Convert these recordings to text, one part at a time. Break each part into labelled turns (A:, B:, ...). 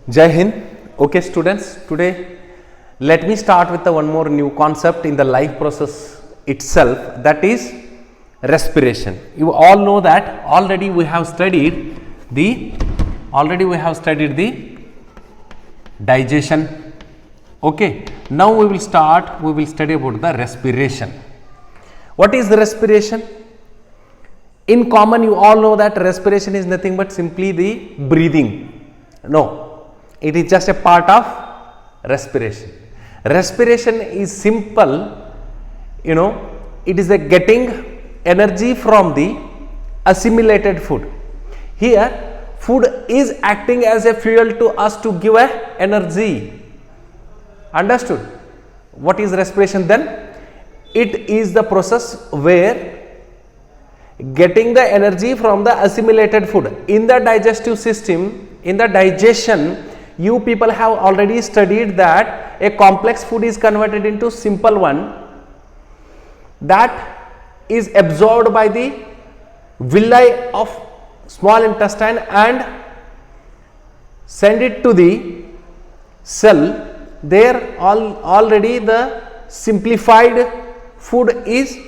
A: Jai Hind. Okay, students, today let me start with the one more new concept in the life process itself, that is respiration. You all know that already we have studied the digestion. Okay, now we will study about the respiration. What is the respiration? In common, you all know that respiration is nothing but simply the breathing. No, it is just a part of respiration. Respiration is simple, it is a getting energy from the assimilated food. Here, food is acting as a fuel to us to give a energy. Understood? What is respiration then? It is the process where getting the energy from the assimilated food. In the digestive system, in the digestion, you people have already studied that a complex food is converted into simple one that is absorbed by the villi of small intestine and send it to the cell. There already the simplified food is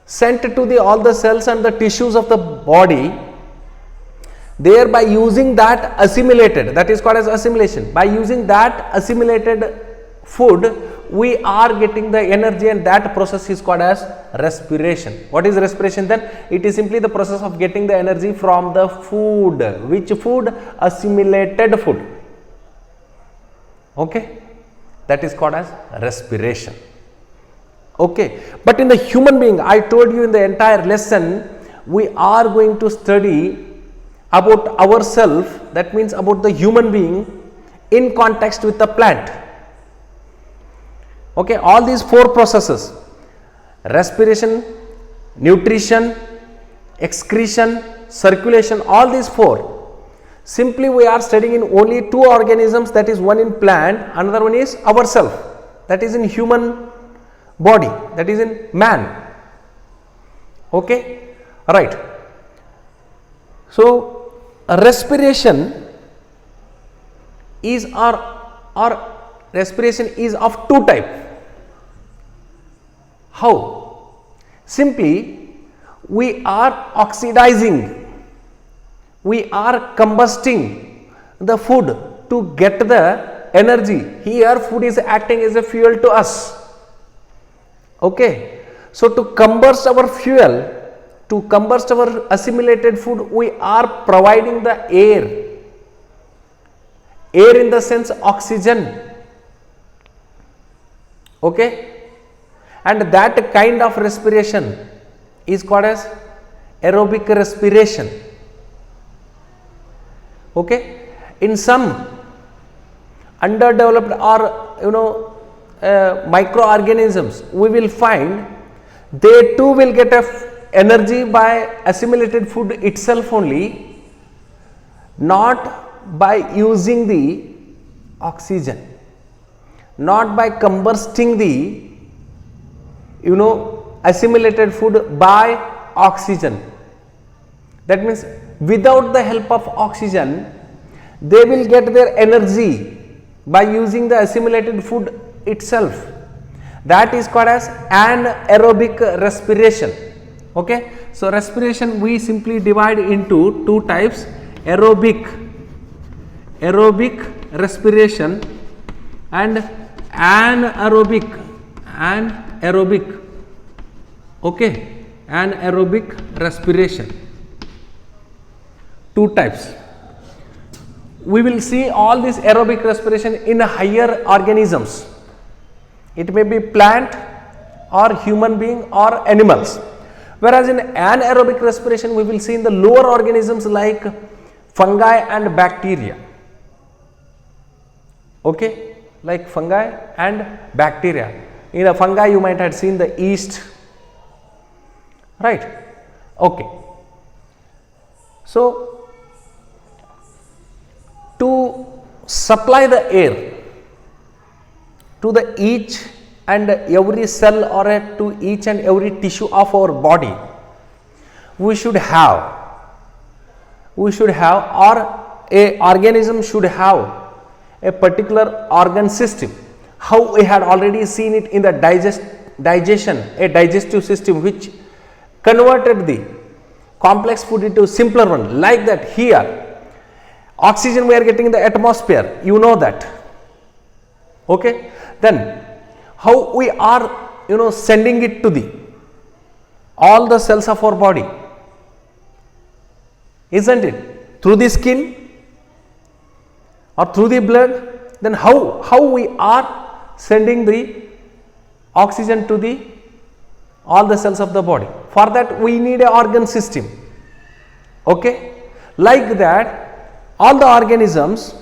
A: sent to all the cells and the tissues of the body. Thereby using that assimilated, that is called as assimilation. By using that assimilated food, we are getting the energy, and that process is called as respiration. What is respiration then? It is simply the process of getting the energy from the food. Which food? Assimilated food. Okay, that is called as respiration. Okay, but in the human being, I told you in the entire lesson, we are going to study about ourselves, that means about the human being in context with the plant. Okay, all these four processes: respiration, nutrition, excretion, circulation, all these four. Simply we are studying in only two organisms, that is one in plant, another one is ourselves, that is in human body, that is in man. Okay, right. So respiration is respiration is of two types. How? Simply we are oxidizing, we are combusting the food to get the energy. Here food is acting as a fuel to us. Okay, so to combust our fuel, to combust our assimilated food, we are providing the air in the sense oxygen. Okay, and that kind of respiration is called as aerobic respiration. Okay, in some underdeveloped or microorganisms, we will find they too will get energy by assimilated food itself only, not by using the oxygen, not by combusting the assimilated food by oxygen. That means without the help of oxygen, they will get their energy by using the assimilated food itself. That is called as anaerobic respiration. Okay, so respiration we simply divide into two types: aerobic respiration and anaerobic. Okay, anaerobic respiration. Two types. We will see all this aerobic respiration in higher organisms. It may be plant or human being or animals. Whereas in anaerobic respiration, we will see in the lower organisms like fungi and bacteria. Okay, like fungi and bacteria. In a fungi, you might have seen the yeast, right? Okay. So to supply the air to the each and every cell or to each and every tissue of our body, we should have or a organism should have a particular organ system. How we had already seen it in the digestion, a digestive system which converted the complex food into simpler one. Like that here, oxygen we are getting in the atmosphere, you know that. Okay, then how we are sending it to the all the cells of our body, isn't it? Through the skin or through the blood. Then how we are sending the oxygen to the all the cells of the body. For that we need a organ system. Okay, like that all the organisms,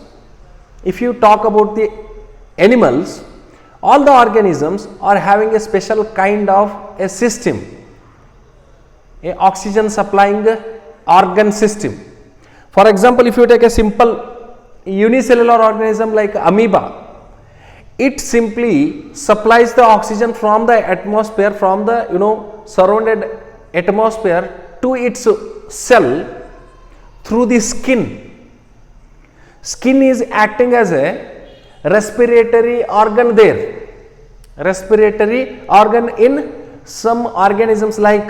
A: if you talk about the animals, all the organisms are having a special kind of a system, a oxygen supplying organ system. For example, if you take a simple unicellular organism like amoeba, it simply supplies the oxygen from the atmosphere, from the surrounded atmosphere to its cell through the skin. Skin is acting as a respiratory organ there, respiratory organ in some organisms like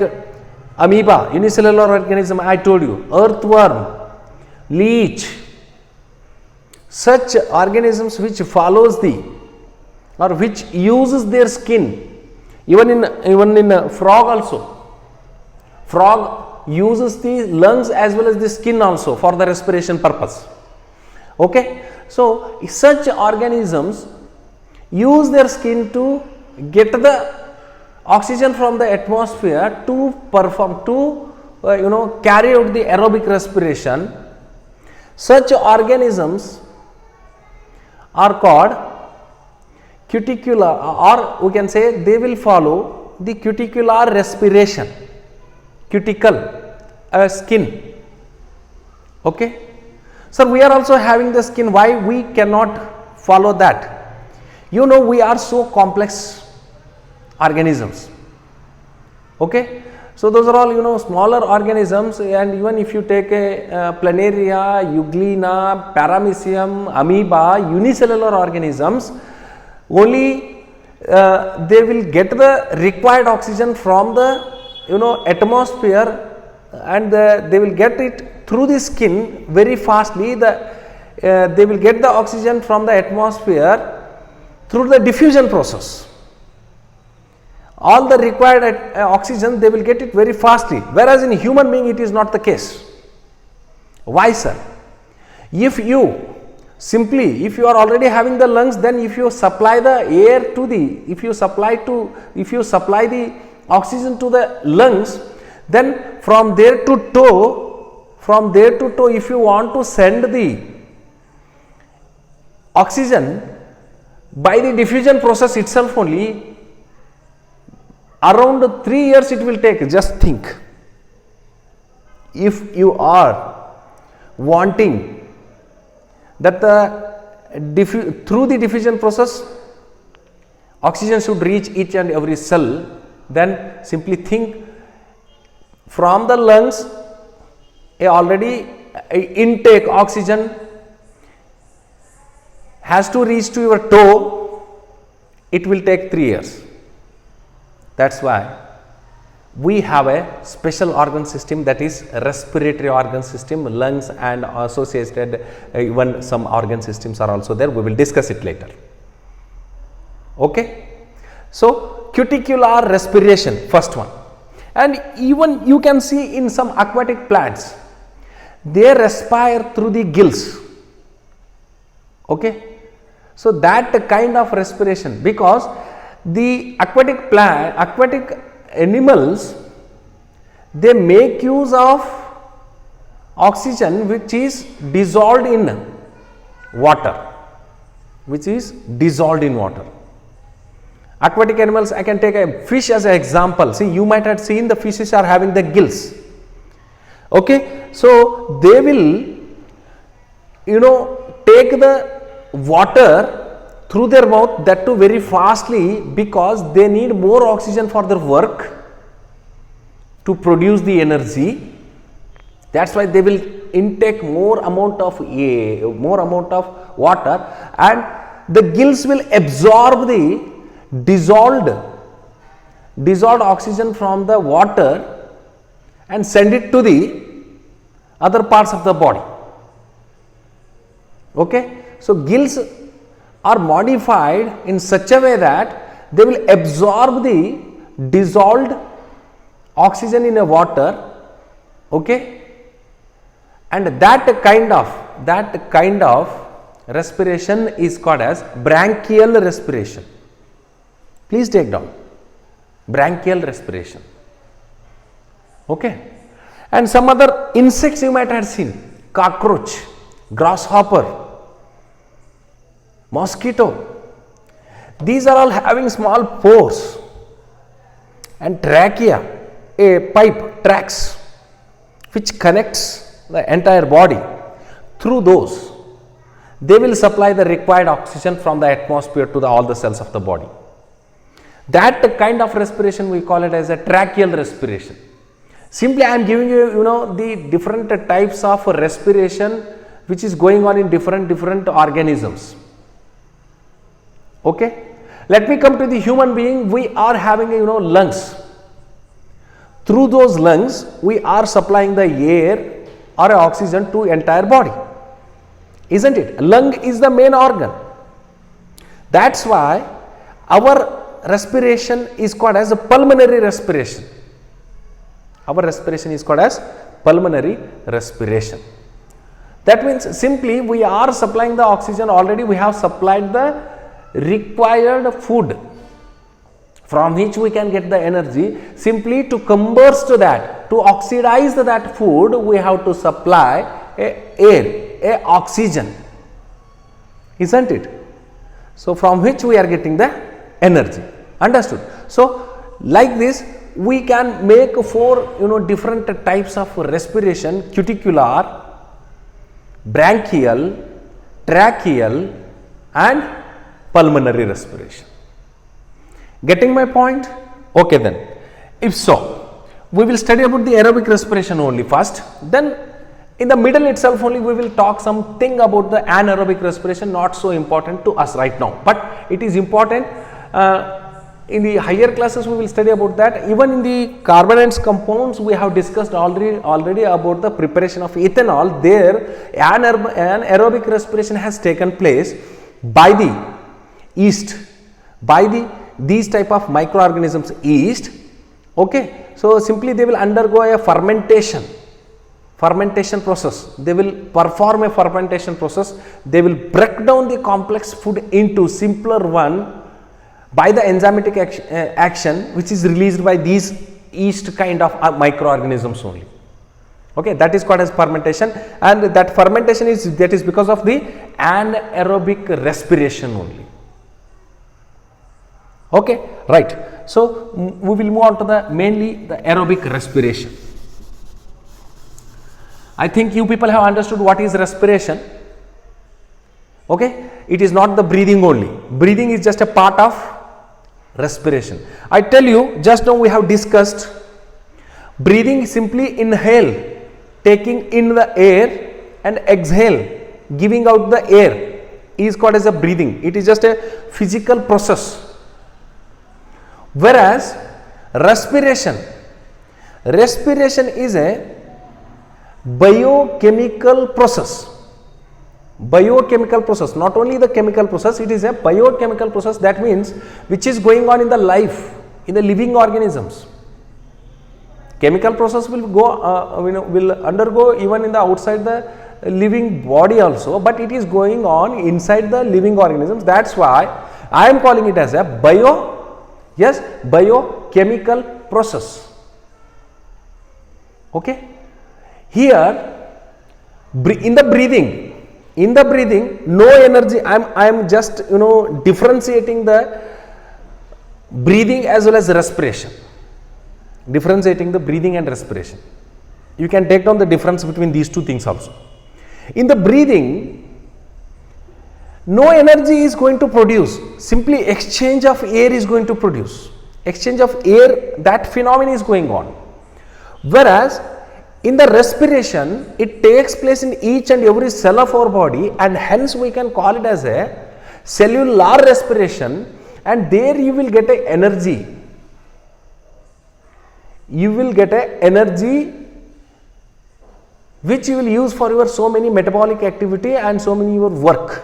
A: amoeba, unicellular organism I told you, earthworm, leech, such organisms which follows the or which uses their skin. Even in frog also, frog uses the lungs as well as the skin also for the respiration purpose. Okay, so such organisms use their skin to get the oxygen from the atmosphere to perform, to carry out the aerobic respiration. Such organisms are called cuticular, or we can say they will follow the cuticular respiration, cuticle, skin. Okay, so we are also having the skin. Why we cannot follow that? We are so complex organisms. Okay, so those are all smaller organisms, and even if you take a planaria, euglena, paramecium, amoeba, unicellular organisms, only they will get the required oxygen from the atmosphere, and they will get it through the skin very fastly. They will get the oxygen from the atmosphere through the diffusion process. All the required oxygen they will get it very fastly, whereas in human being it is not the case. Why, sir? If you are already having the lungs, then if you supply the air to the, if you supply the oxygen to the lungs, then from there to toe, if you want to send the oxygen by the diffusion process itself only, around 3 years it will take. Just think, if you are wanting that through the diffusion process oxygen should reach each and every cell, then simply think, from the lungs already intake oxygen has to reach to your toe, it will take 3 years. That's why we have a special organ system, that is respiratory organ system, lungs and associated even some organ systems are also there. We will discuss it later. Okay, so cuticular respiration, first one. And even you can see in some aquatic plants, they respire through the gills. Okay, so that kind of respiration, because the aquatic animals, they make use of oxygen which is dissolved in water, Aquatic animals, I can take a fish as an example. See, you might have seen the fishes are having the gills. Okay, so they will take the water through their mouth, that too very fastly, because they need more oxygen for their work to produce the energy. That's why they will intake more amount of air, more amount of water, and the gills will absorb the dissolved oxygen from the water and send it to the other parts of the body. Okay. So, gills are modified in such a way that they will absorb the dissolved oxygen in a water, okay, and that kind of respiration is called as branchial respiration. Please take down branchial respiration, okay. And some other insects you might have seen, cockroach, grasshopper, mosquito, these are all having small pores, and trachea, a pipe, tracks, which connects the entire body. Through those, they will supply the required oxygen from the atmosphere to all the cells of the body. That kind of respiration we call it as a tracheal respiration. Simply I am giving you, the different types of respiration which is going on in different organisms. Okay. Let me come to the human being. We are having lungs. Through those lungs, we are supplying the air or oxygen to entire body, isn't it? Lung is the main organ. That's why our respiration is called as a pulmonary respiration. Our respiration is called as pulmonary respiration. That means simply we are supplying the oxygen. Already we have supplied the required food from which we can get the energy. Simply to combust that, to oxidize that food, we have to supply a oxygen, isn't it? So, from which we are getting the energy. Understood? So, like this we can make 4 different types of respiration: cuticular, branchial, tracheal and pulmonary respiration. Getting my point? Okay, then if so, we will study about the aerobic respiration only first, then in the middle itself only we will talk something about the anaerobic respiration, not so important to us right now, but it is important. In the higher classes we will study about that. Even in the carbonate compounds we have discussed already about the preparation of ethanol. There anaerobic respiration has taken place by the yeast, by these type of microorganisms yeast. Okay. So, simply they will undergo a fermentation process. They will perform a fermentation process. They will break down the complex food into simpler one by the enzymatic action which is released by these yeast kind of microorganisms only. Okay, that is called as fermentation, and that fermentation is because of the anaerobic respiration only. Okay, right. So, we will move on to mainly the aerobic respiration. I think you people have understood what is respiration. Okay, it is not the breathing only. Breathing is just a part of respiration. I tell you, just now we have discussed breathing. Simply inhale, taking in the air, and exhale, giving out the air, is called as a breathing. It is just a physical process. Whereas respiration is a biochemical process. Biochemical process, not only the chemical process, it is a biochemical process. That means which is going on in the life, in the living organisms. Chemical process will go will undergo even in the outside the living body also, but it is going on inside the living organisms. That's why I am calling it as a biochemical process. Okay. Here in the breathing, no energy. I am just differentiating the breathing as well as respiration. Differentiating the breathing and respiration. You can take down the difference between these two things also. In the breathing, no energy is going to produce. Simply exchange of air is going to produce. Exchange of air, that phenomenon is going on. Whereas In the respiration, it takes place in each and every cell of our body, and hence we can call it as a cellular respiration, and there you will get a energy. You will get a energy which you will use for your so many metabolic activity and so many your work.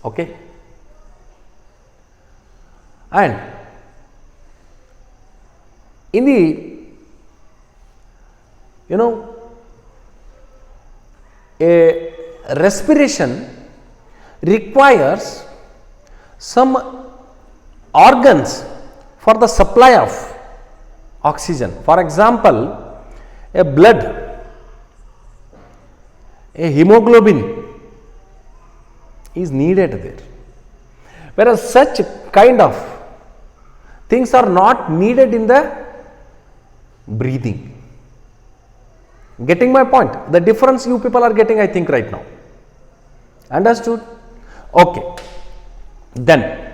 A: Okay. And in the a respiration requires some organs for the supply of oxygen. For example, a blood, a hemoglobin is needed there, whereas such kind of things are not needed in the breathing. Getting my point? The difference you people are getting, I think, right now. Understood? Okay. Then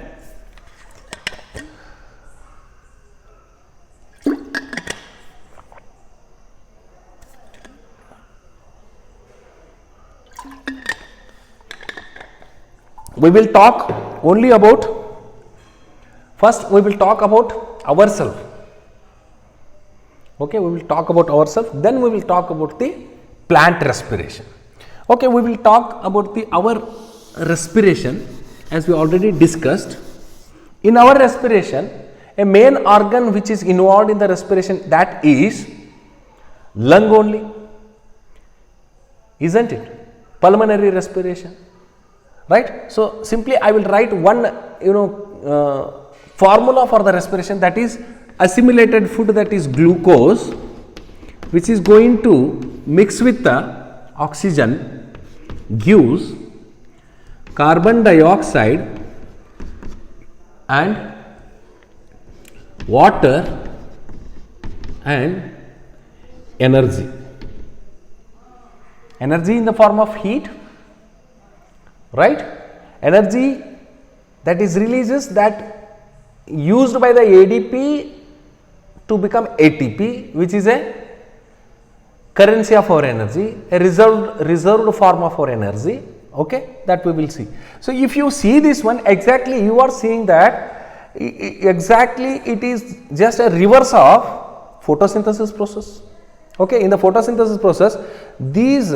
A: we will talk only about, first we will talk about ourselves. Okay, we will talk about ourselves, then we will talk about the plant respiration. Okay, we will talk about our respiration as we already discussed. In our respiration, a main organ which is involved in the respiration, that is lung only, isn't it? Pulmonary respiration, right? So simply I will write one formula for the respiration, that is assimilated food, that is glucose, which is going to mix with the oxygen, gives carbon dioxide and water and energy. Energy in the form of heat, right? Energy that is releases, that used by the ADP to become ATP, which is a currency of our energy, a reserved form of our energy. Okay, that we will see. So if you see this one, exactly you are seeing that exactly it is just a reverse of photosynthesis process. Okay, in the photosynthesis process, these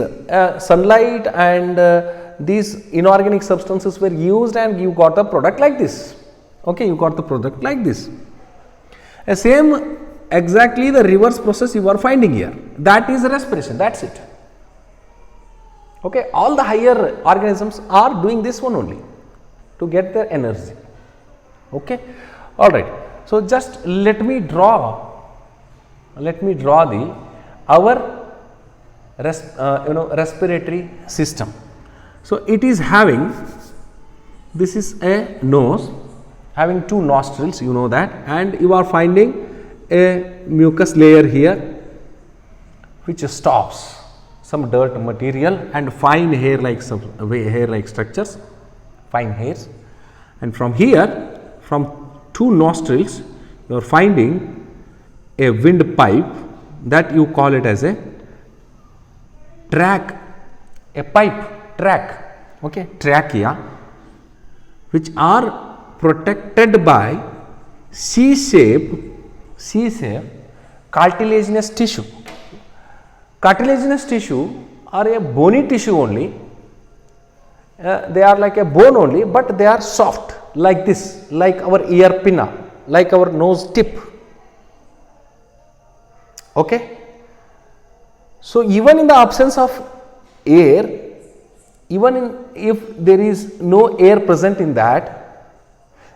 A: sunlight and these inorganic substances were used, and you got a product like this. Okay, you got the product like this. Same exactly the reverse process you are finding here, that is respiration, that's it. Okay, all the higher organisms are doing this one only to get their energy. Okay, all right. So just let me draw the our respiratory system. So it is having, this is a nose having two nostrils, you know that, and you are finding a mucus layer here which stops some dirt material and fine hair like structures, fine hairs, and from here, from two nostrils, you are finding a windpipe, that you call it as a track, a pipe track, okay, trachea, which are protected by C-shape cartilaginous tissue. Cartilaginous tissue are a bony tissue only, they are like a bone only, but they are soft like this, like our ear pinna, like our nose tip. Okay. So even in the absence of air, if there is no air present in that,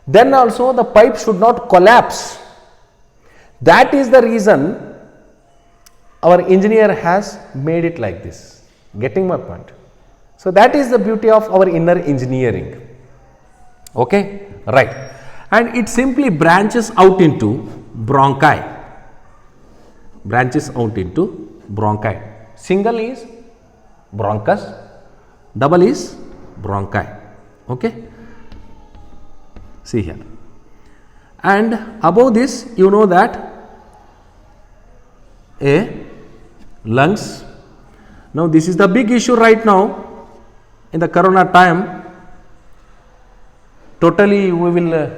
A: then also the pipe should not collapse. That is the reason our engineer has made it like this. Getting my point? So that is the beauty of our inner engineering. Okay, right. And it simply branches out into bronchi. Single is bronchus, double is bronchi. Okay. See here. And above this, you know that A lungs. Now this is the big issue right now in the corona time. Totally we will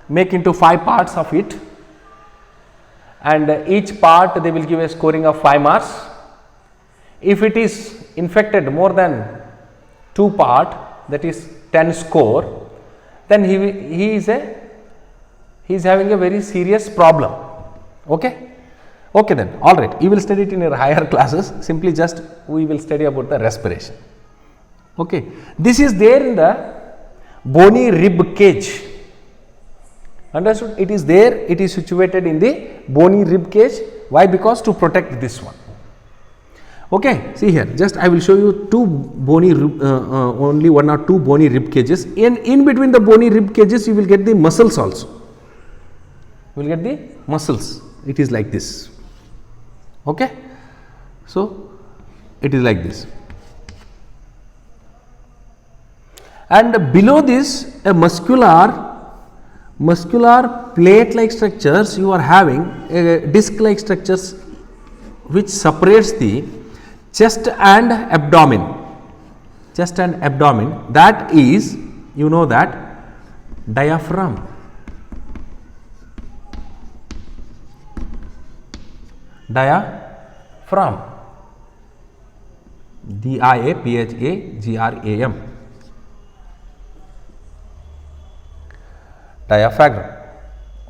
A: make into 5 parts of it, and each part they will give a scoring of 5 marks. If it is infected more than 2 part, that is 10 score, then he is having a very serious problem. Okay. Okay, then all right, you will study it in your higher classes. Simply just we will study about the respiration. Okay, this is there in the bony rib cage. Understood? It is there, it is situated in the bony rib cage. Why? Because to protect this one. Okay, see here, just I will show you only 1 or 2 bony rib cages. In between the bony rib cages, you will get the muscles also. You will get the muscles. It is like this. Okay, so it is like this, and below this a muscular plate like structures, you are having a disc like structures which separates the chest and abdomen. Chest and abdomen, that is, you know, that diaphragm. Diaphragm, diaphragm, diaphragm.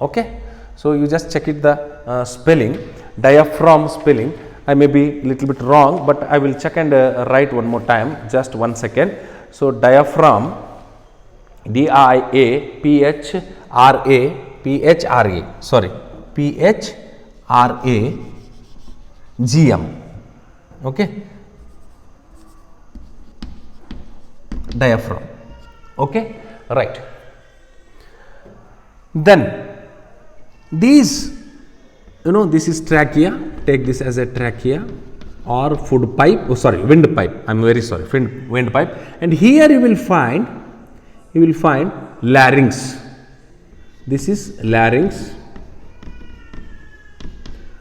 A: Okay, so you just check it the spelling, diaphragm spelling. I may be little bit wrong, but I will check and write one more time, just 1 second. So diaphragm, GM. Okay, diaphragm. Okay, right. Then these, you know, this is trachea. Take this as a trachea or food pipe. Oh, sorry, windpipe. I am very sorry, windpipe. And here you will find larynx. This is larynx.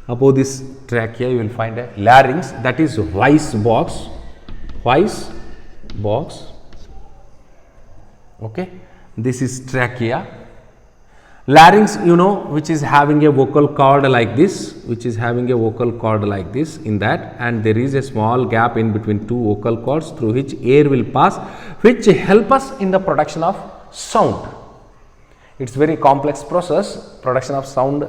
A: Above this trachea, you will find a larynx, that is voice box. Okay, this is trachea. Larynx, you know, which is having a vocal cord like this, in that, and there is a small gap in between 2 vocal cords through which air will pass, which help us in the production of sound. It is very complex process. Production of sound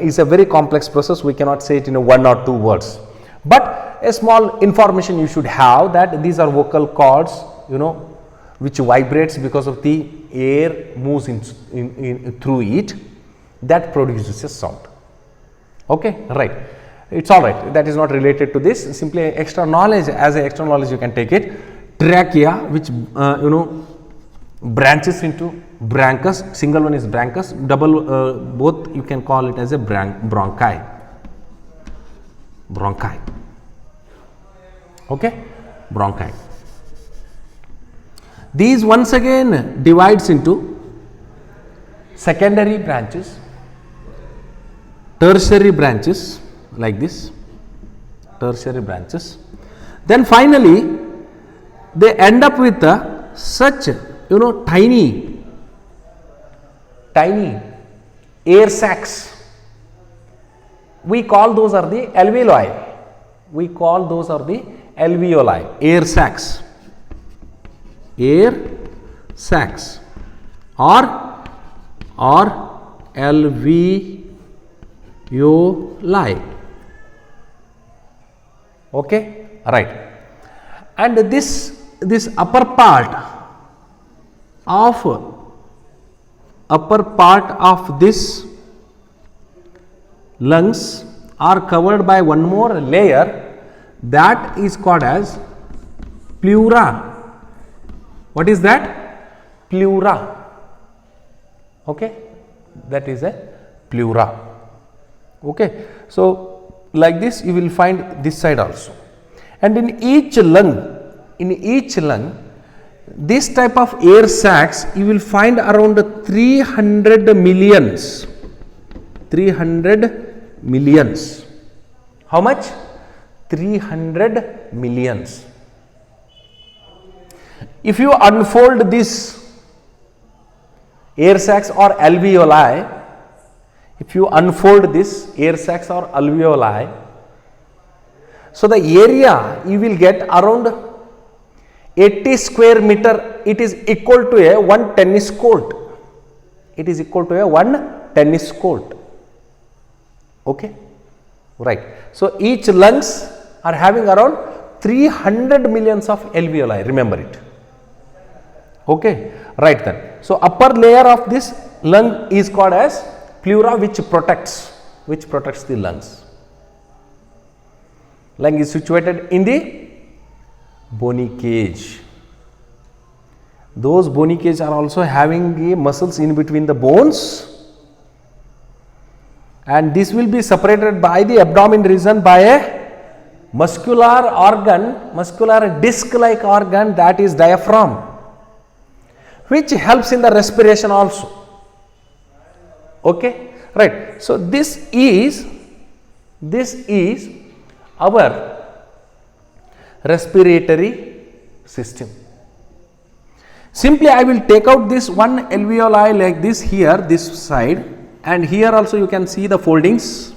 A: is a very complex process. We cannot say it in 1 or 2 words, but a small information you should have, that these are vocal cords, you know, which vibrates because of the air moves in through it, that produces a sound. Okay, right. It's all right. That is not related to this. Simply extra knowledge, as a extra knowledge you can take it. Trachea, which you know, branches into bronchus. Single one is bronchus. Double, both you can call it as a bronchi. Okay, bronchi. These once again divides into secondary branches, tertiary branches, like this, tertiary branches. Then finally they end up with such, you know, tiny air sacs. We call those are the alveoli. Air sacs. Or alveoli. Okay, right. And this upper part of this lungs are covered by one more layer, that is called as pleura. What is that? Pleura. Okay, that is a pleura. Okay, so like this you will find this side also, and in each lung, this type of air sacs you will find around 300 millions. How much? 300 millions. If you unfold this air sacs or alveoli, if you unfold this air sacs or alveoli, so the area you will get around 80 square meter, it is equal to a one tennis court. It is equal to a one tennis court. Okay, right. So each lungs are having around 300 millions of alveoli, remember it. Okay, right then. So upper layer of this lung is called as pleura, which protects the lungs. Lung is situated in the bony cage. Those bony cage are also having the muscles in between the bones, and this will be separated by the abdomen region by a muscular organ, muscular disc like organ, that is diaphragm, which helps in the respiration also. Okay, right. So this is our respiratory system. Simply I will take out this one alveoli like this here, this side, and here also you can see the foldings.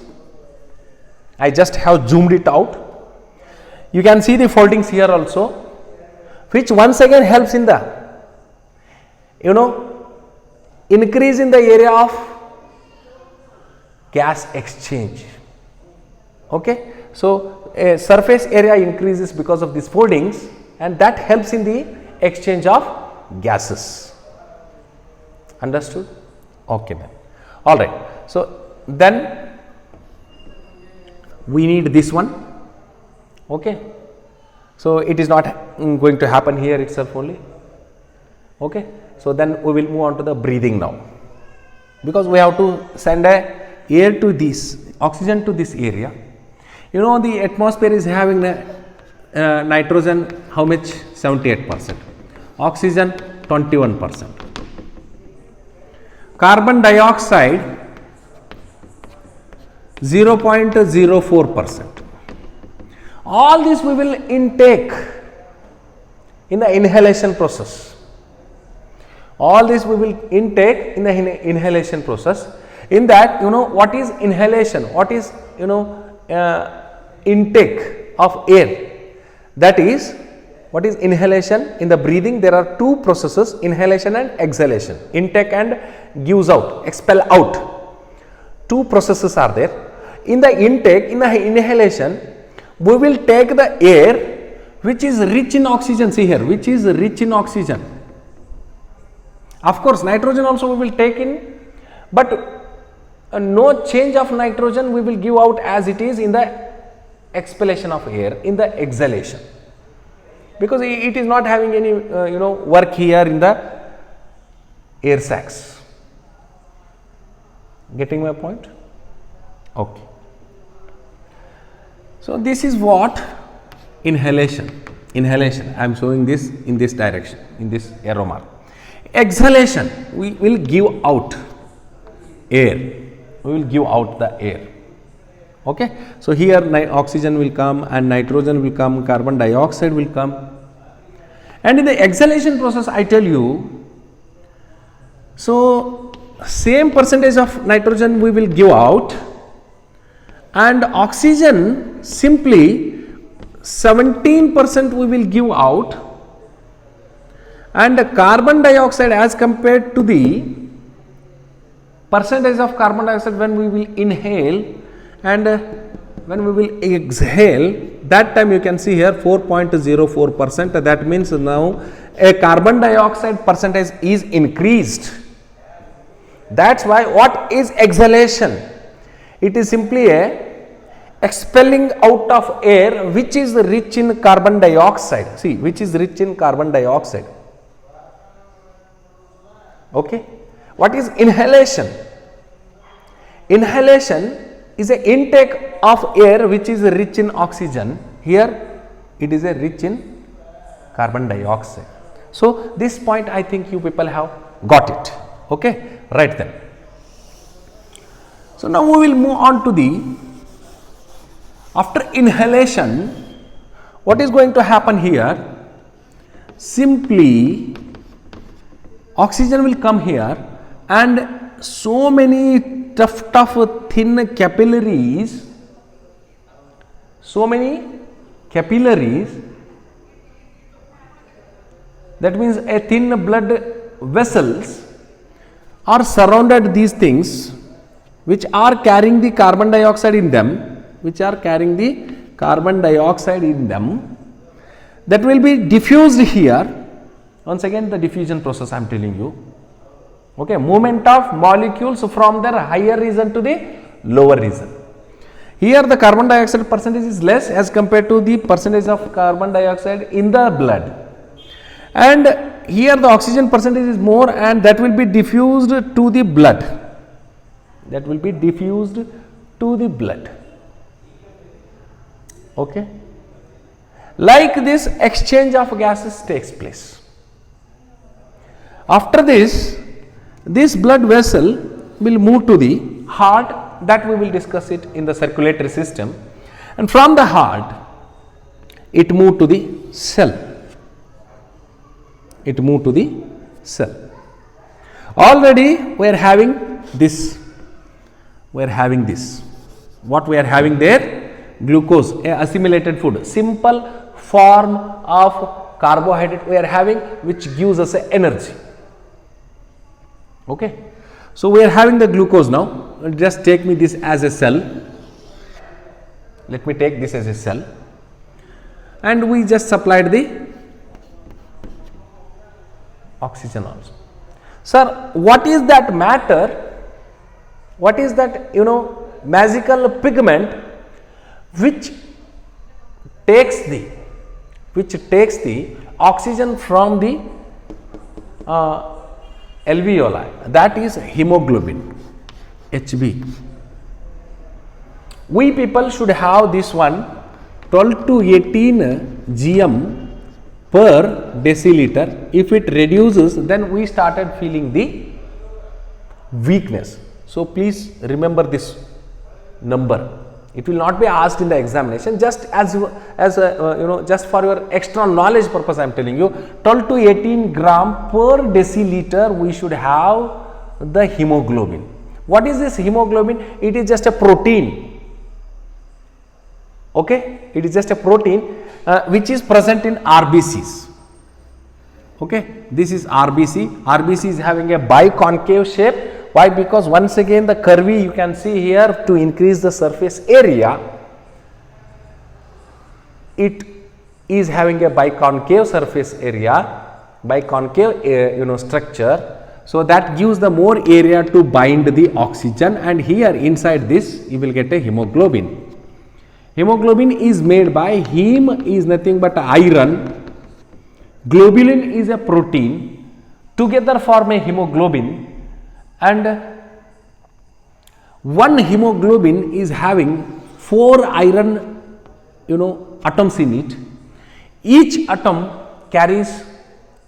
A: I just have zoomed it out. You can see the foldings here also, which once again helps in the, increase in the area of gas exchange. Okay, so a surface area increases because of these foldings, and that helps in the exchange of gases. Understood? Okay then. All right. So then we need this one. Okay. So it is not going to happen here itself only. Okay. So then we will move on to the breathing now, because we have to send a air to this, oxygen to this area. The atmosphere is having nitrogen how much? 78%, oxygen 21%, carbon dioxide 0.04%. All this we will intake in the inhalation process. All this we will intake in the inhalation process. In that, what is inhalation? What is, intake of air? That is, what is inhalation? In the breathing, there are two processes, inhalation and exhalation. Intake and gives out, expel out. Two processes are there. In the intake, in the inhalation, we will take the air which is rich in oxygen. See here, which is rich in oxygen. Of course, nitrogen also we will take in, but no change of nitrogen we will give out as it is in the expellation of air, in the exhalation, because it is not having any work here in the air sacs. Getting my point? Okay. So this is what inhalation. Inhalation, I am showing this in this direction, in this arrow mark. Exhalation, we will give out air. We will give out the air. Okay. So here oxygen will come and nitrogen will come, carbon dioxide will come. And in the exhalation process, I tell you, so same percentage of nitrogen we will give out, and oxygen simply 17% we will give out, and carbon dioxide as compared to the percentage of carbon dioxide when we will inhale and when we will exhale, that time you can see here 4.04%. That means now a carbon dioxide percentage is increased. That's why what is exhalation? It is simply a expelling out of air which is rich in carbon dioxide. See, which is rich in carbon dioxide. Okay. What is inhalation? Inhalation is an intake of air which is rich in oxygen. Here it is a rich in carbon dioxide. So this point I think you people have got it. Okay, right then. So now we will move on to the After inhalation, what is going to happen here? Simply oxygen will come here and so many tough thin capillaries, that means a thin blood vessels are surrounded these things which are carrying the carbon dioxide in them, that will be diffused here. Once again the diffusion process I am telling you. Okay, movement of molecules from their higher region to the lower region. Here the carbon dioxide percentage is less as compared to the percentage of carbon dioxide in the blood, and here the oxygen percentage is more, and that will be diffused to the blood. Okay, like this exchange of gases takes place. After this blood vessel will move to the heart, that we will discuss it in the circulatory system, and from the heart it moved to the cell. Already we are having this. What we are having there? Glucose, a assimilated food, simple form of carbohydrate we are having, which gives us energy. Okay, so we are having the glucose now. Just take me this as a cell. Let me take this as a cell, and we just supplied the oxygen also. Sir, what is that matter? What is that magical pigment which takes the oxygen from the alveoli? That is hemoglobin, Hb. We people should have this one 12 to 18 gm per deciliter. If it reduces, then we started feeling the weakness. So please remember this number. It will not be asked in the examination. Just just for your extra knowledge purpose, I am telling you, 12 to 18 gram per deciliter we should have the hemoglobin. What is this hemoglobin? It is just a protein. Okay, it is just a protein which is present in RBCs. Okay, this is RBC. RBC is having a biconcave shape. Why? Because once again the curvy you can see here, to increase the surface area, it is having a biconcave surface area, biconcave structure. So that gives the more area to bind the oxygen, and here inside this you will get a hemoglobin. Hemoglobin is made by, heme is nothing but iron, globulin is a protein, together form a hemoglobin, and one hemoglobin is having 4 iron atoms in it. Each atom carries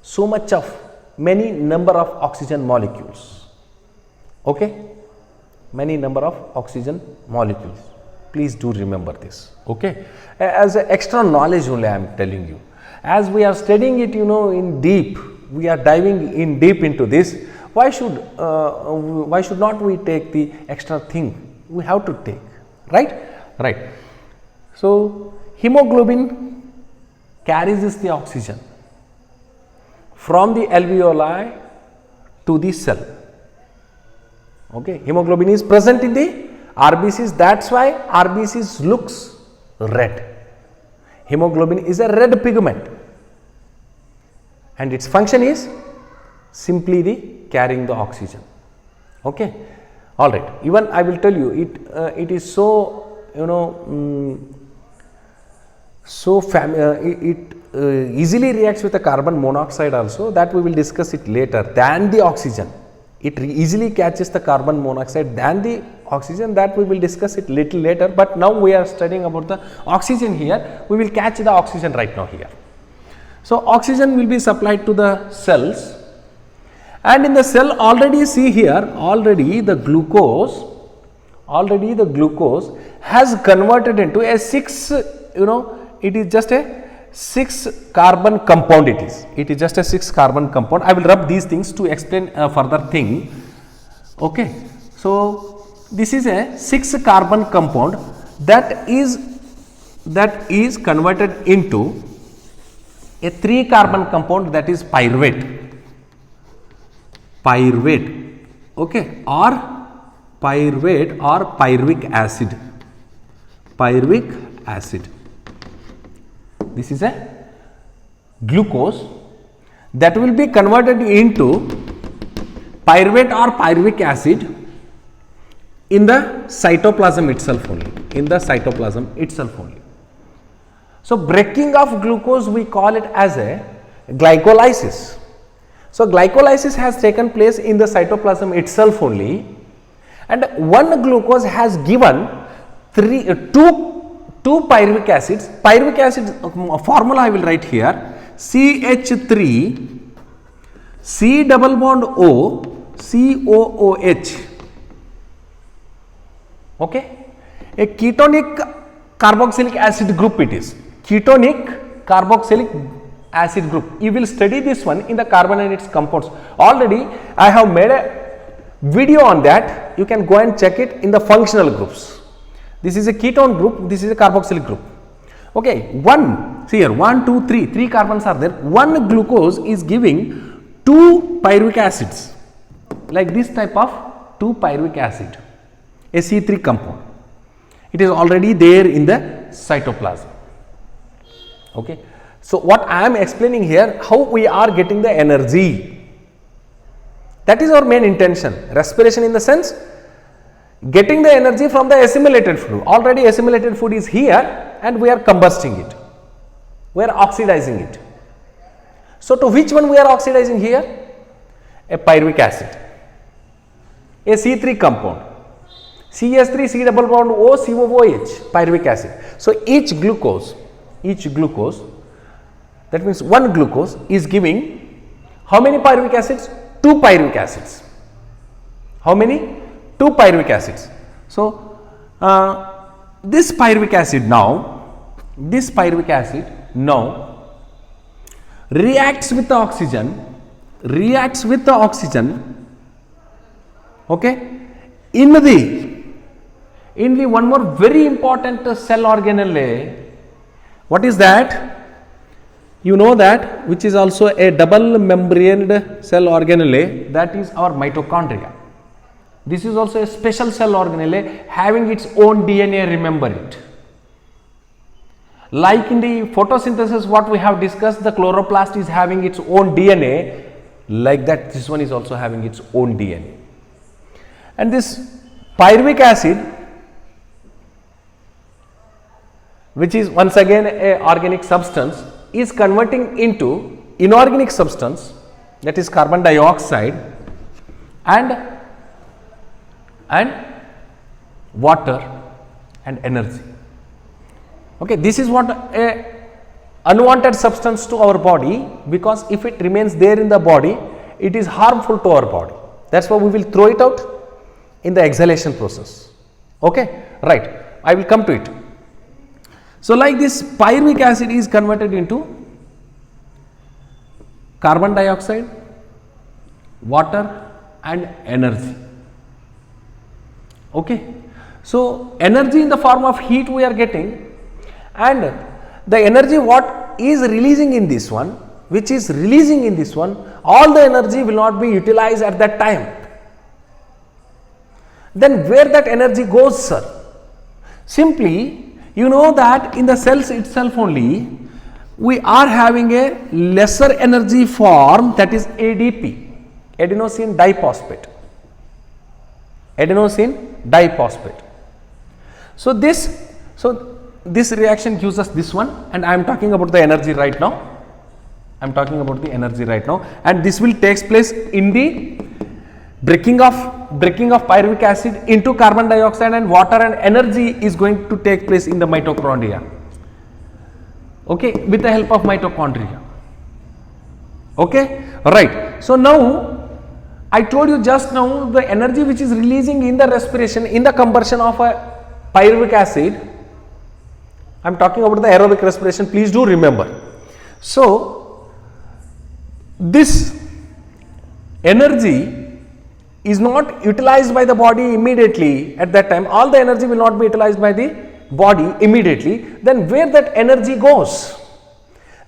A: so much of many number of oxygen molecules. Okay, many number of oxygen molecules. Please do remember this. Okay, as a extra knowledge only I am telling you. As we are studying it in deep, we are diving in deep into this. Why should not we take the extra thing? We have to take, right? So hemoglobin carries the oxygen from the alveoli to the cell. Okay, hemoglobin is present in the RBCs. That's why RBCs looks red. Hemoglobin is a red pigment, and its function is simply the carrying the oxygen. Okay, all right. Even I will tell you, it is so easily reacts with the carbon monoxide also, that we will discuss it later, than the oxygen. It easily catches the carbon monoxide than the oxygen, that we will discuss it little later, but now we are studying about the oxygen here. We will catch the oxygen right now here. So oxygen will be supplied to the cells, and in the cell already see here, already the glucose already the glucose has converted into a 6, it is just a 6 carbon compound. It is just a 6 carbon compound. I will rub these things to explain a further thing. Okay, so this is a 6 carbon compound that is converted into a 3 carbon compound, that is pyruvate, okay, or pyruvate or pyruvic acid. This is a glucose that will be converted into pyruvate or pyruvic acid in the cytoplasm itself only. So breaking of glucose, we call it as a glycolysis. So glycolysis has taken place in the cytoplasm itself only, and one glucose has given two pyruvic acids. Pyruvic acid formula I will write here: CH3 C double bond O COOH. Okay, a ketonic carboxylic acid group it is. Ketonic carboxylic acid group. You will study this one in the carbon and its compounds. Already I have made a video on that. You can go and check it in the functional groups. This is a ketone group, this is a carboxylic group. Okay, see here 1, 2, 3, 3 carbons are there. One glucose is giving 2 pyruvic acids, like this type of 2 pyruvic acid, a C3 compound. It is already there in the cytoplasm. Okay, so what I am explaining here, how we are getting the energy. That is our main intention. Respiration in the sense getting the energy from the assimilated food. Already assimilated food is here and we are combusting it. We are oxidizing it. So to which one we are oxidizing here? A pyruvic acid, a C3 compound, CS3 C double bond O COOH, pyruvic acid. So each glucose, that means one glucose is giving how many pyruvic acids? 2 pyruvic acids. How many? 2 pyruvic acids. So this pyruvic acid now reacts with the oxygen, okay, in the one more very important cell organelle. What is that? You know that, which is also a double membraned cell organelle, that is our mitochondria. This is also a special cell organelle having its own DNA, remember it. Like in the photosynthesis what we have discussed, the chloroplast is having its own DNA, like that this one is also having its own DNA. And this pyruvic acid, which is once again a organic substance, is converting into inorganic substance, that is carbon dioxide and water and energy. Okay, this is what a unwanted substance to our body, because if it remains there in the body, it is harmful to our body. That's why we will throw it out in the exhalation process. Okay, right, I will come to it. So like this, pyruvic acid is converted into carbon dioxide, water and energy. Okay, so energy in the form of heat we are getting, and the energy what is releasing in this one, all the energy will not be utilized at that time. Then where that energy goes, sir? Simply, you know that in the cells itself only, we are having a lesser energy form, that is ADP, adenosine diphosphate. So this reaction gives us this one, and I am talking about the energy right now. And this will take place in the breaking of pyruvic acid into carbon dioxide and water, and energy is going to take place in the mitochondria. Okay, with the help of mitochondria. Okay, right. So now I told you just now the energy which is releasing in the respiration, in the combustion of a pyruvic acid. I am talking about the aerobic respiration, please do remember. So, this energy is not utilized by the body immediately at that time. All the energy will not be utilized by the body immediately. Then where that energy goes?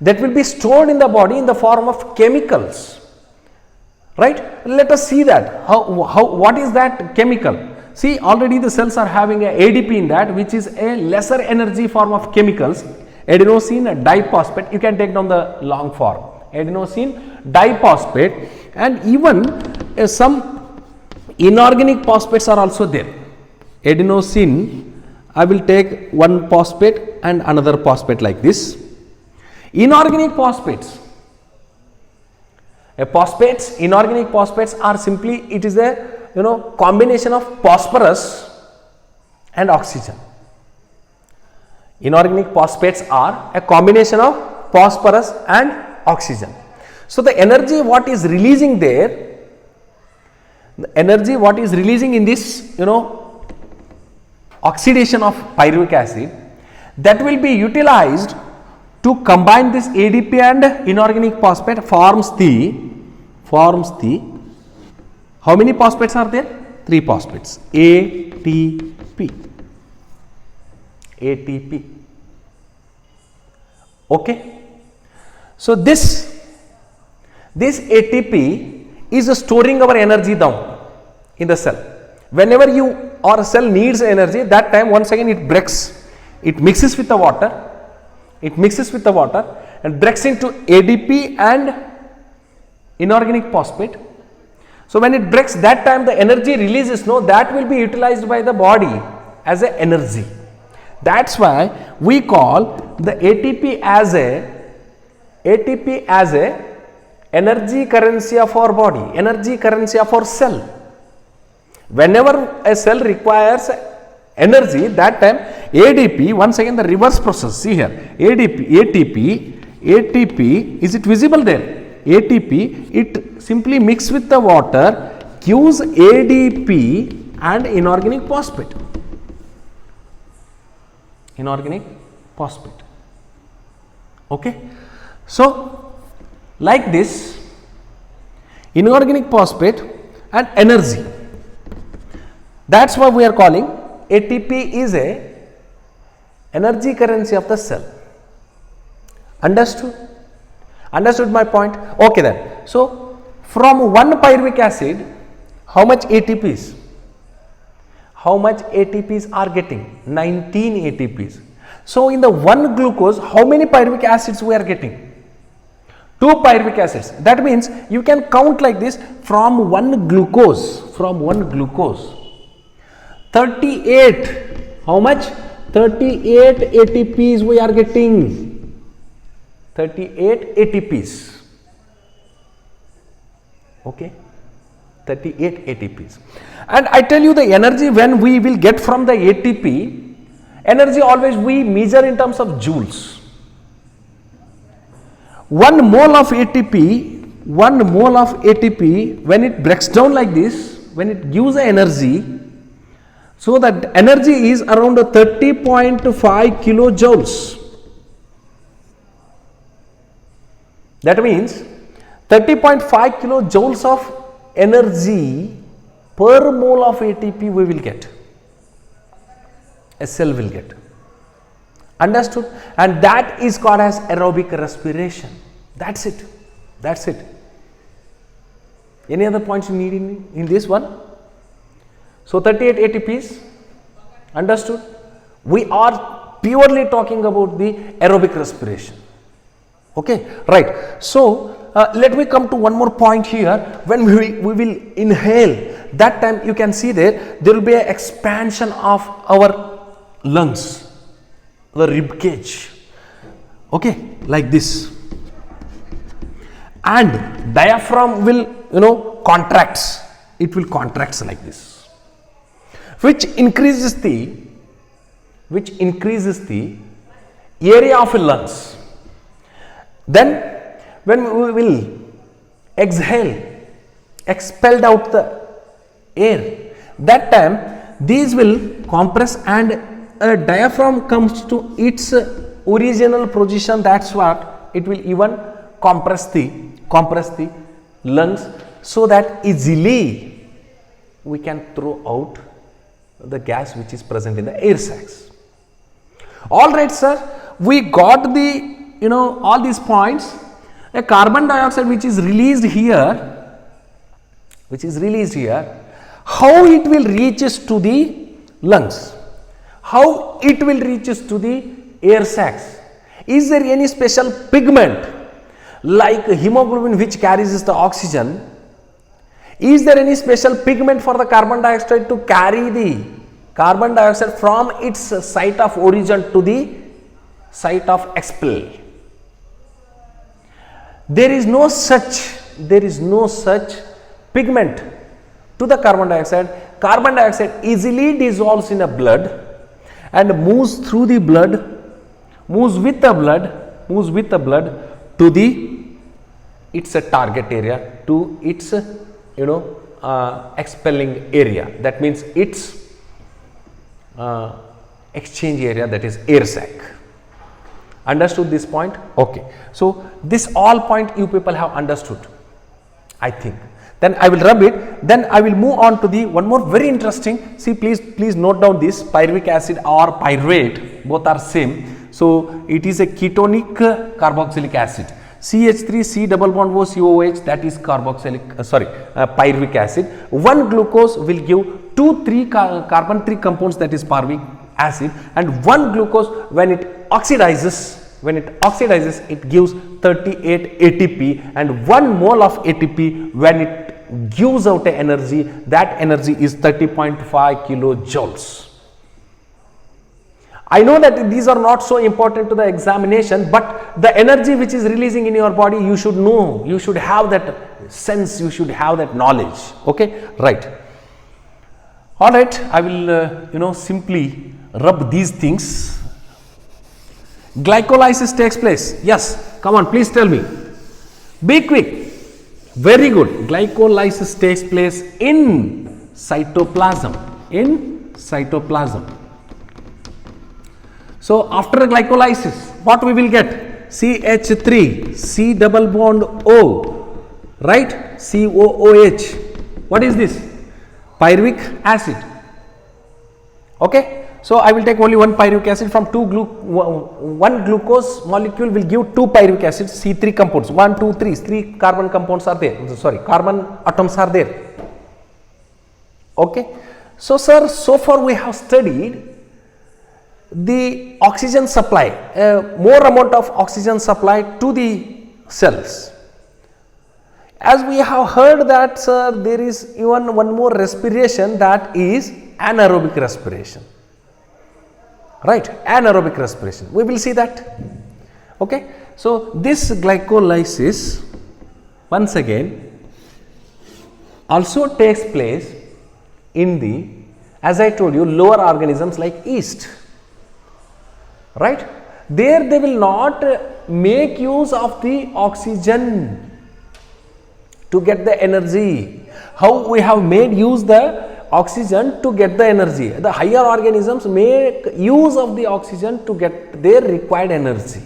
A: That will be stored in the body in the form of chemicals, right? Let us see that. What is that chemical? See, already the cells are having a ADP in that, which is a lesser energy form of chemicals. Adenosine diphosphate, you can take down the long form. Adenosine diphosphate, and even some inorganic phosphates are also there. Adenosine, I will take one phosphate and another phosphate like this. Inorganic phosphates. Inorganic phosphates are simply, it is a combination of phosphorus and oxygen. Inorganic phosphates are a combination of phosphorus and oxygen. So, the energy what is releasing there, the energy what is releasing in this oxidation of pyruvic acid, that will be utilized to combine this ADP and inorganic phosphate forms the how many phosphates are there? 3 phosphates. ATP. Okay. So, this ATP is storing our energy down in the cell. Whenever you or a cell needs energy, that time once again it breaks, it mixes with the water. And breaks into ADP and inorganic phosphate. So, when it breaks, that time the energy releases, that will be utilized by the body as a energy. That is why we call the ATP as a energy currency of our body, energy currency of our cell. Whenever a cell requires energy, that time ADP, once again the reverse process, see here, ATP, is it visible there? ATP, it simply mix with the water, gives ADP and inorganic phosphate. Okay. So, like this, inorganic phosphate and energy. That is why we are calling ATP is a energy currency of the cell. Understood? Understood my point? Okay then. So, from one pyruvic acid, how much ATPs? How much ATPs are getting? 19 ATPs. So, in the one glucose, how many pyruvic acids we are getting? 2 pyruvic acids. That means you can count like this, from one glucose, 38, how much? 38 ATPs we are getting. 38 ATPs. Okay, 38 ATPs. And I tell you the energy when we will get from the ATP, energy always we measure in terms of joules. 1 mole of ATP, when it breaks down like this, when it gives the energy, so that energy is around 30.5 kilojoules. That means 30.5 kilojoules of energy per mole of ATP we will get, a cell will get. Understood? And that is called as aerobic respiration. That's it. That's it. Any other points you need in this one? So, 38 ATPs. Understood? We are purely talking about the aerobic respiration. Okay, right. So, let me come to one more point here. When we will inhale, that time you can see there will be an expansion of our lungs, the rib cage. Okay, like this. And diaphragm will, contracts. It will contracts like this, which increases the area of the lungs. Then when we will exhale, expelled out the air. That time these will compress and a diaphragm comes to its original position. That's what it will even compress the lungs, so that easily we can throw out the gas which is present in the air sacs. All right, sir, we got the all these points. A carbon dioxide which is released here, how it will reaches to the lungs, how it will reaches to the air sacs. Is there any special pigment like hemoglobin which carries the oxygen? Is there any special pigment for the carbon dioxide to carry the carbon dioxide from its site of origin to the site of expel? There is no such pigment to the carbon dioxide. Carbon dioxide easily dissolves in a blood and moves through the blood, moves with the blood to the its target area, to its expelling area. That means its exchange area, that is air sac. Understood this point? Okay. So this all point you people have understood, I think. Then I will rub it. Then I will move on to the one more very interesting. See, please note down this: pyruvic acid or pyruvate, both are same. So it is a ketonic carboxylic acid. CH3 C double bond O COOH, that is pyruvic acid. One glucose will give 2 carbon 3 compounds, that is pyruvic acid, and one glucose when it oxidizes it gives 38 ATP, and 1 mole of ATP when it gives out a energy, that energy is 30.5 kilojoules. I know that these are not so important to the examination, but the energy which is releasing in your body, you should know, you should have that sense, you should have that knowledge. Okay, right. All right, I will simply rub these things. Glycolysis takes place. Yes, come on, please tell me. Be quick. Very good. Glycolysis takes place in cytoplasm. So after glycolysis, what we will get? CH3, C double bond O, right? COOH. What is this? Pyruvic acid. Okay. So I will take only one pyruvic acid from one glucose molecule will give 2 pyruvic acids, C3 compounds, 1, 2, 3 carbon compounds are there, carbon atoms are there. Okay. So sir, so far we have studied the oxygen supply, more amount of oxygen supply to the cells. As we have heard that, sir, there is even one more respiration, that is anaerobic respiration. Right, anaerobic respiration. We will see that. Okay. So this glycolysis once again also takes place in the, as I told you, lower organisms like yeast. Right. There they will not make use of the oxygen to get the energy. How we have made use the oxygen to get the energy. The higher organisms make use of the oxygen to get their required energy.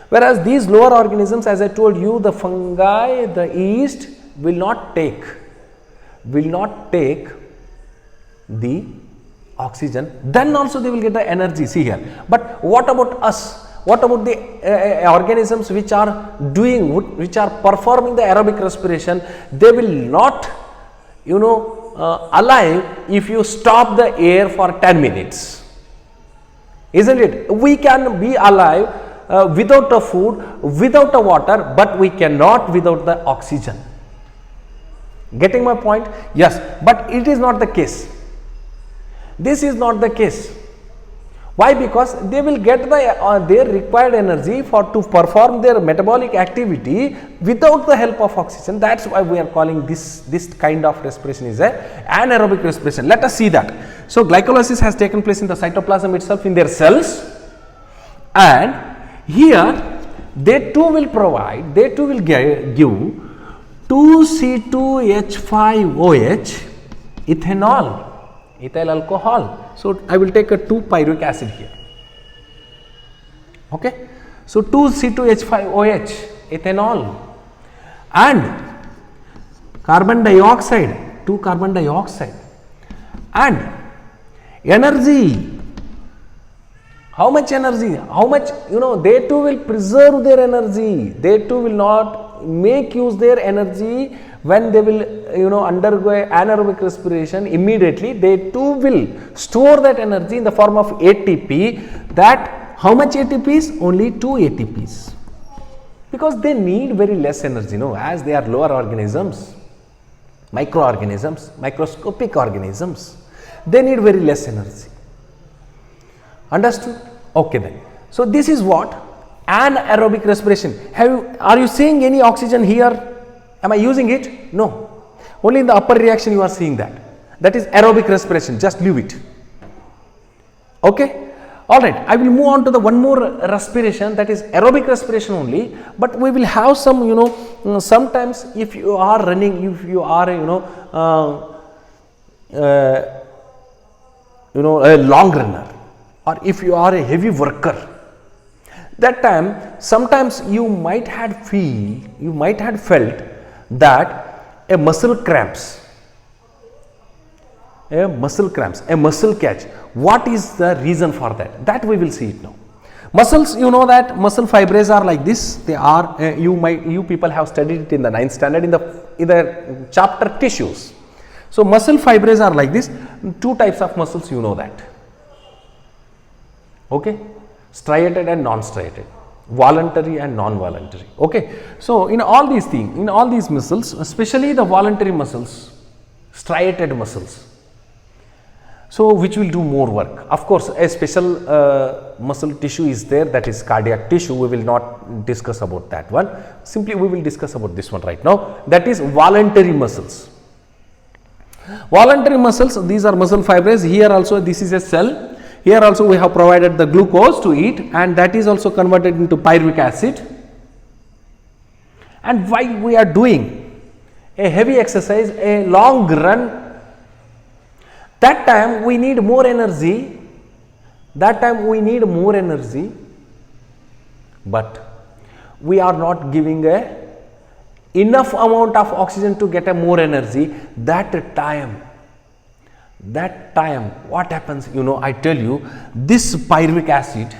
A: Whereas these lower organisms, as I told you, the fungi, the yeast will not take the oxygen, then also they will get the energy. See here. But what about us? What about the organisms which are performing the aerobic respiration? They will not, alive if you stop the air for 10 minutes. Isn't it? We can be alive without a food, without a water, but we cannot without the oxygen. Getting my point? Yes, but it is not the case. This is not the case. Why? Because they will get their required energy to perform their metabolic activity without the help of oxygen. That's why we are calling this kind of respiration is an anaerobic respiration. Let us see that. So glycolysis has taken place in the cytoplasm itself, in their cells, and here they too will give 2C2H5OH, ethanol, ethyl alcohol. So I will take a 2-pyruvic acid here. Okay. So 2C2H5OH, ethanol, and carbon dioxide, 2 carbon dioxide, and energy. How much energy? How much, they too will preserve their energy. They too will not make use their energy when they will, undergo anaerobic respiration. Immediately, they too will store that energy in the form of ATP. That how much ATPs? Only 2 ATPs. Because they need very less energy, as they are lower organisms, microorganisms, microscopic organisms. They need very less energy. Understood? Okay then. So this is what anaerobic respiration. Are you seeing any oxygen here? Am I using it? No. Only in the upper reaction you are seeing that. That is aerobic respiration. Just leave it. Okay. All right. I will move on to the one more respiration, that is aerobic respiration only. But we will have some, sometimes if you are running, if you are, a long runner, or if you are a heavy worker, that time sometimes you might have felt that a muscle cramps, a muscle catch. What is the reason for that? That we will see it now. Muscles, that muscle fibers are like this. They are, you people have studied it in the 9th standard in the chapter tissues. So muscle fibers are like this. 2 types of muscles, that. Okay, striated and non-striated, voluntary and non-voluntary. Okay, so in all these things, in all these muscles, especially the voluntary muscles, striated muscles, so which will do more work. Of course, a special muscle tissue is there, that is cardiac tissue. We will not discuss about that one. Simply we will discuss about this one right now, that is voluntary muscles. Voluntary muscles, these are muscle fibers. Here also this is a cell. Here also we have provided the glucose to eat, and that is also converted into pyruvic acid. And while we are doing a heavy exercise, a long run, that time we need more energy. But we are not giving enough amount of oxygen to get a more energy. That time what happens, I tell you, this pyruvic acid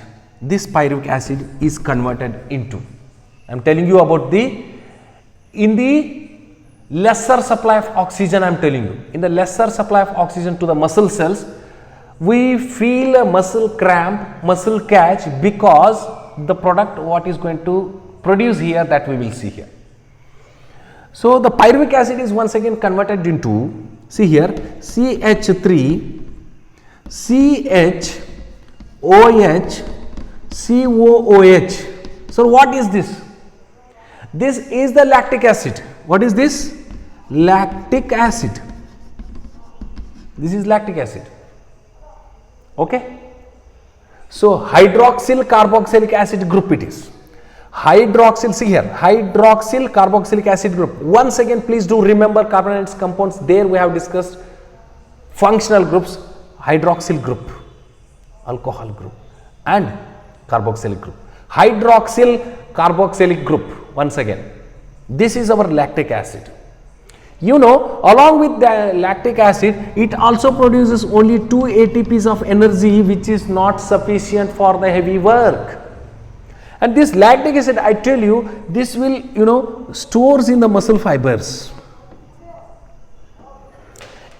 A: is converted into, I am telling you about in the lesser supply of oxygen. I am telling you, in the lesser supply of oxygen to the muscle cells, we feel a muscle cramp, muscle catch, because the product what is going to produce here, that we will see here. So the pyruvic acid is once again converted into, see here, CH3, CHOH, COOH. So what is this? This is the lactic acid. What is this? Lactic acid. This is lactic acid. Okay. So hydroxyl carboxylic acid group it is. Hydroxyl, see here, hydroxyl carboxylic acid group. Once again, please do remember carbonated compounds. There we have discussed functional groups, hydroxyl group, alcohol group, and carboxylic group. Hydroxyl carboxylic group, once again, this is our lactic acid. Along with the lactic acid, it also produces only 2 ATPs of energy, which is not sufficient for the heavy work. And this lactic acid, I tell you, this will, stores in the muscle fibers.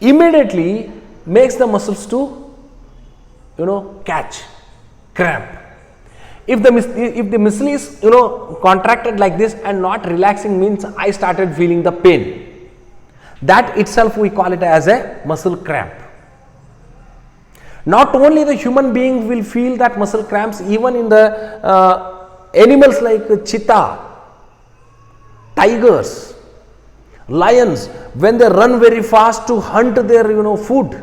A: Immediately makes the muscles to, catch, cramp. If the muscle is, contracted like this and not relaxing, means I started feeling the pain. That itself we call it as a muscle cramp. Not only the human being will feel that muscle cramps, even in the animals like cheetah, tigers, lions, when they run very fast to hunt their food,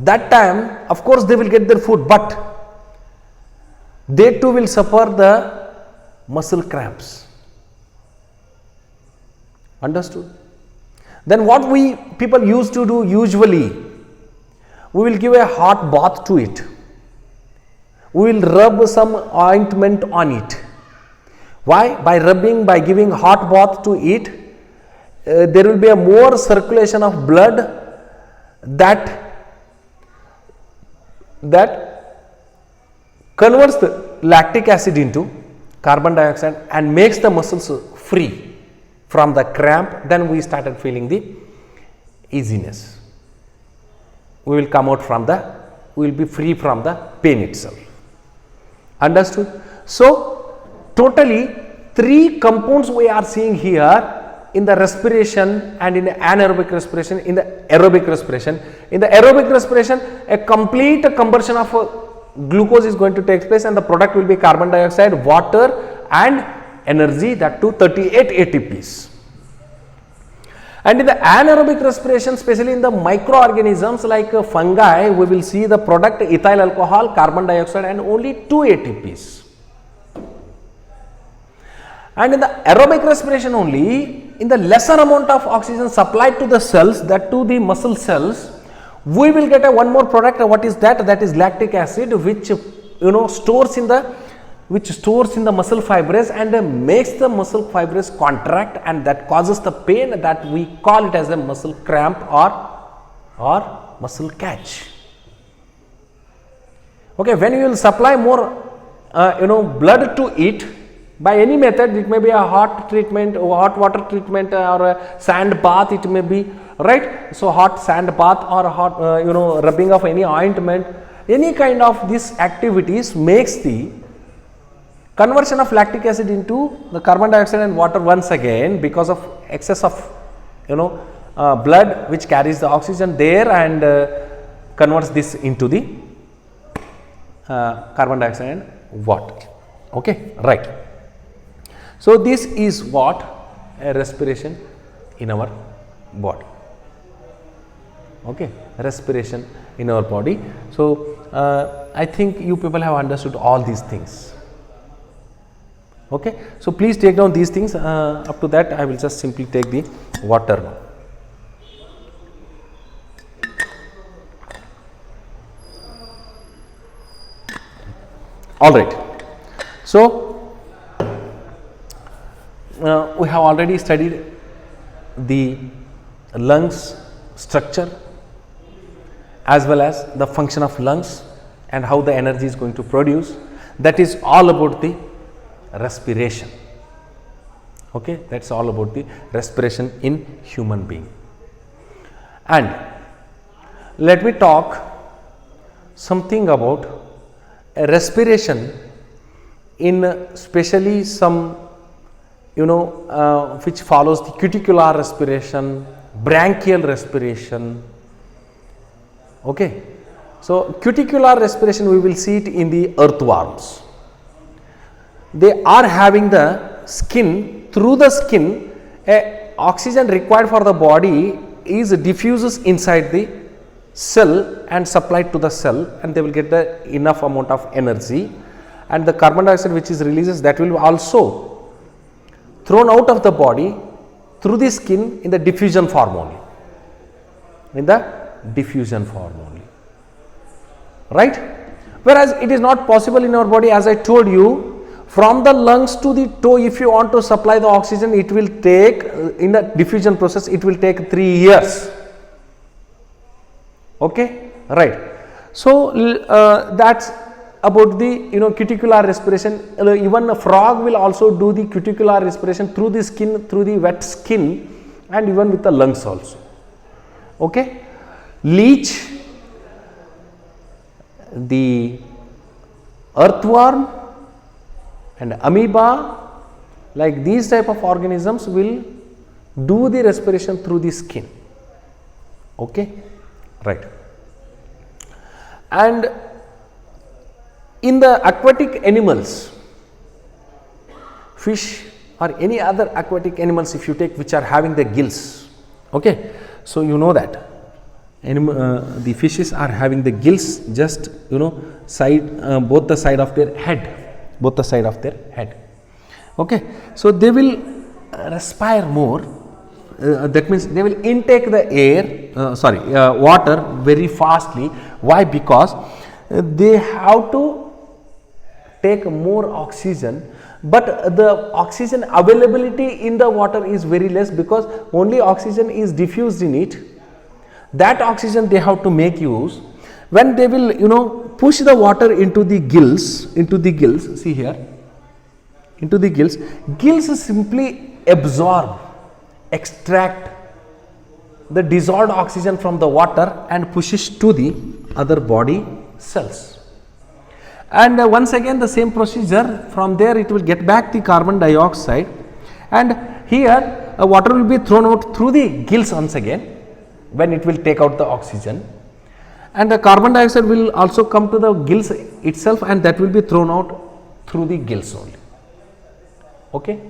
A: that time of course they will get their food, but they too will suffer the muscle cramps. Understood? Then what we people used to do usually, we will give a hot bath to it. We will rub some ointment on it. Why? By rubbing, by giving hot bath to it, there will be a more circulation of blood that converts the lactic acid into carbon dioxide and makes the muscles free from the cramp. Then we started feeling the easiness. We will come out from we will be free from the pain itself. Understood? So, totally 3 compounds we are seeing here in the respiration and in the anaerobic respiration, in the aerobic respiration. In the aerobic respiration, a complete combustion of glucose is going to take place and the product will be carbon dioxide, water and energy, that to 38 ATPs. And in the anaerobic respiration, especially in the microorganisms like fungi, we will see the product ethyl alcohol, carbon dioxide and only 2 ATPs. And in the aerobic respiration only, in the lesser amount of oxygen supplied to the cells, that to the muscle cells, we will get one more product. What is that? That is lactic acid, which stores in the muscle fibers and makes the muscle fibers contract, and that causes the pain, that we call it as a muscle cramp or muscle catch. Okay, when you will supply more blood to it by any method, it may be a hot treatment or hot water treatment or a sand bath, it may be, right? So, hot sand bath or hot rubbing of any ointment, any kind of these activities makes the conversion of lactic acid into the carbon dioxide and water once again, because of excess of blood which carries the oxygen there and converts this into the carbon dioxide and water. Okay, right. So, this is what a respiration in our body. Okay, respiration in our body. So, I think you people have understood all these things. Okay, so please take down these things. Up to that, I will just simply take the water now. All right. So, we have already studied the lungs structure as well as the function of lungs and how the energy is going to produce. That is all about the respiration. Okay, that is all about the respiration in human being. And let me talk something about a respiration in especially some which follows the cuticular respiration, branchial respiration. Okay. So, cuticular respiration, we will see it in the earthworms. They are having the skin, through the skin, oxygen required for the body is diffuses inside the cell and supplied to the cell, and they will get the enough amount of energy, and the carbon dioxide which is releases, that will also thrown out of the body through the skin in the diffusion form only, right? Whereas it is not possible in our body, as I told you, from the lungs to the toe, if you want to supply the oxygen, it will take in the diffusion process, it will take 3 years. Okay, right. So, that's about the cuticular respiration. Even a frog will also do the cuticular respiration through the skin, through the wet skin, and even with the lungs also. Okay, leech, the earthworm and amoeba, like these type of organisms will do the respiration through the skin. Okay, right. And in the aquatic animals, fish or any other aquatic animals, if you take, which are having the gills, okay, so you know that the fishes are having the gills just side, both the side of their head, okay. So they will respire more that means they will intake the water very fastly. Why? Because they have to take more oxygen, but the oxygen availability in the water is very less because only oxygen is diffused in it. That oxygen they have to make use. When they will push the water into the gills, see here, into the gills simply absorb, extract the dissolved oxygen from the water and pushes to the other body cells. And once again the same procedure, from there it will get back the carbon dioxide, and here water will be thrown out through the gills once again when it will take out the oxygen, and the carbon dioxide will also come to the gills itself, and that will be thrown out through the gills only. Okay.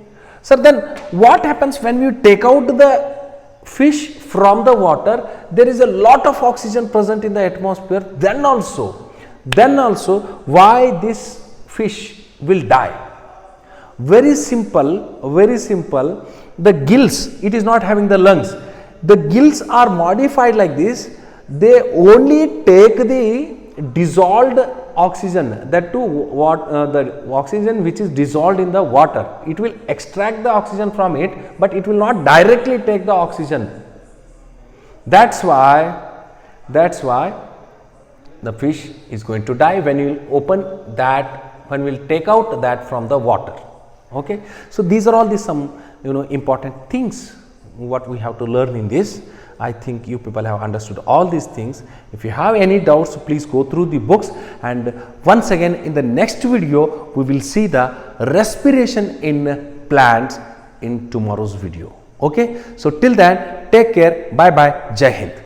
A: So then what happens when you take out the fish from the water? There is a lot of oxygen present in the atmosphere. Then also why this fish will die? Very simple. The gills, it is not having the lungs. The gills are modified like this. They only take the dissolved oxygen, that too the oxygen which is dissolved in the water. It will extract the oxygen from it, but it will not directly take the oxygen. That's why the fish is going to die when you will open that, when we will take out that from the water. Okay. So these are all the some important things what we have to learn in this. I think you people have understood all these things. If you have any doubts, please go through the books, and once again in the next video we will see the respiration in plants in tomorrow's video. Okay. So till then, take care. Bye bye. Jai Hind.